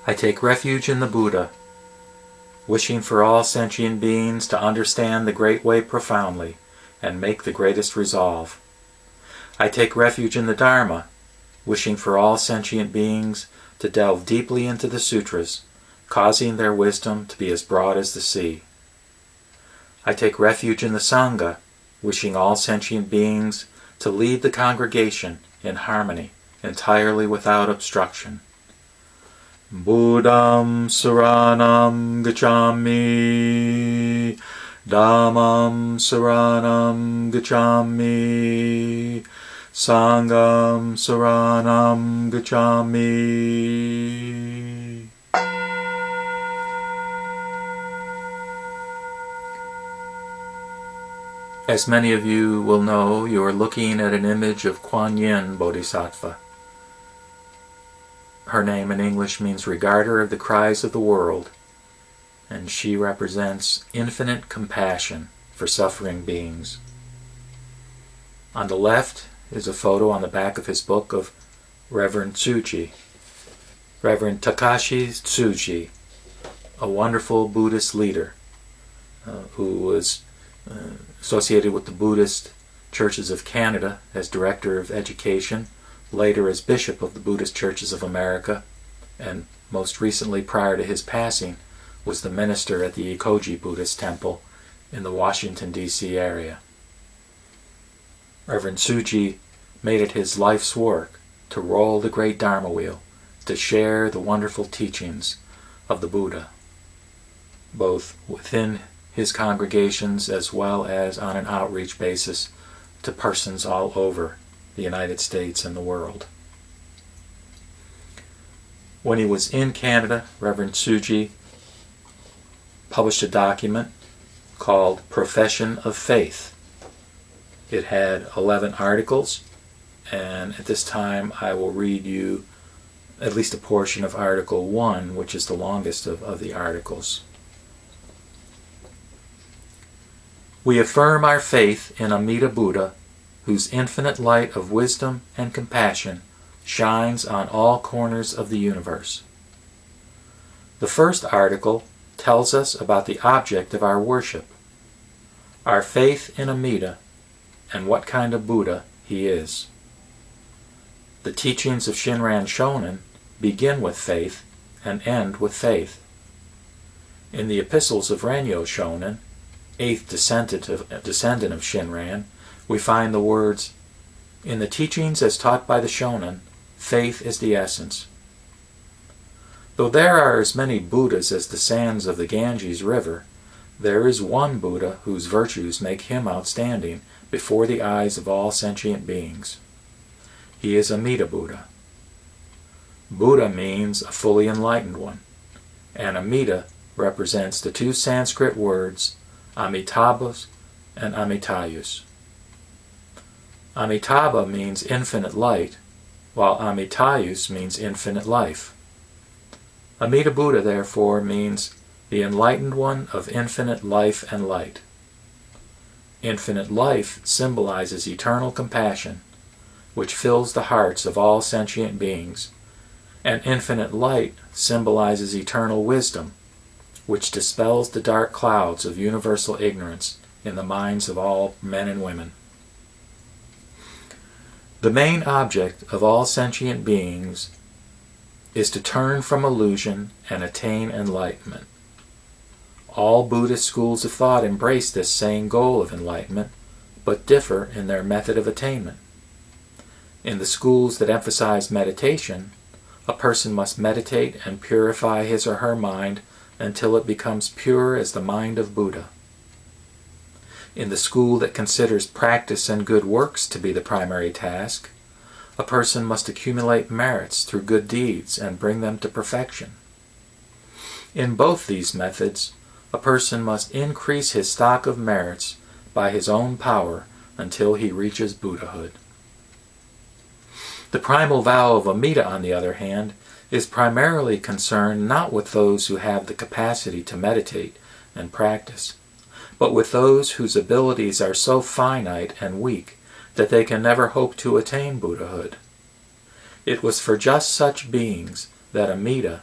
I take refuge in the Buddha, wishing for all sentient beings to understand the Great Way profoundly and make the greatest resolve. I take refuge in the Dharma, wishing for all sentient beings to delve deeply into the sutras, causing their wisdom to be as broad as the sea. I take refuge in the Sangha, wishing all sentient beings to lead the congregation in harmony, entirely without obstruction. Buddham saranam gacchami, Dhammam saranam gacchami, Sangham saranam gacchami. As many of you will know, you are looking at an image of Kuan Yin Bodhisattva. Her name in English means regarder of the cries of the world, and she represents infinite compassion for suffering beings. On the left is a photo on the back of his book of Reverend Tsuji, Reverend Takashi Tsuji, a wonderful Buddhist leader who was associated with the Buddhist Churches of Canada as Director of Education, later as Bishop of the Buddhist Churches of America, and most recently, prior to his passing, was the minister at the Ikoji Buddhist Temple in the Washington, D.C. area. Reverend Tsuji made it his life's work to roll the great Dharma wheel, to share the wonderful teachings of the Buddha, both within his congregations as well as on an outreach basis to persons all over the United States and the world. When he was in Canada, Reverend Tsuji published a document called Profession of Faith. It had 11 articles, and at this time I will read you at least a portion of Article 1, which is the longest of the articles. We affirm our faith in Amida Buddha, whose infinite light of wisdom and compassion shines on all corners of the universe. The first article tells us about the object of our worship, our faith in Amida, and what kind of Buddha he is. The teachings of Shinran Shonin begin with faith and end with faith. In the epistles of Renyo Shonin, 8th descendant of Shinran, we find the words, "In the teachings as taught by the Shonin, faith is the essence." Though there are as many Buddhas as the sands of the Ganges River, there is one Buddha whose virtues make him outstanding before the eyes of all sentient beings. He is Amida Buddha. Buddha means a fully enlightened one, and Amida represents the two Sanskrit words Amitabhas and Amitayus. Amitabha means infinite light, while Amitayus means infinite life. Amida Buddha, therefore, means the enlightened one of infinite life and light. Infinite life symbolizes eternal compassion, which fills the hearts of all sentient beings, and infinite light symbolizes eternal wisdom, which dispels the dark clouds of universal ignorance in the minds of all men and women. The main object of all sentient beings is to turn from illusion and attain enlightenment. All Buddhist schools of thought embrace this same goal of enlightenment, but differ in their method of attainment. In the schools that emphasize meditation, a person must meditate and purify his or her mind until it becomes pure as the mind of Buddha. In the school that considers practice and good works to be the primary task, a person must accumulate merits through good deeds and bring them to perfection. In both these methods, a person must increase his stock of merits by his own power until he reaches Buddhahood. The primal vow of Amida, on the other hand, is primarily concerned not with those who have the capacity to meditate and practice, but with those whose abilities are so finite and weak that they can never hope to attain Buddhahood. It was for just such beings that Amida,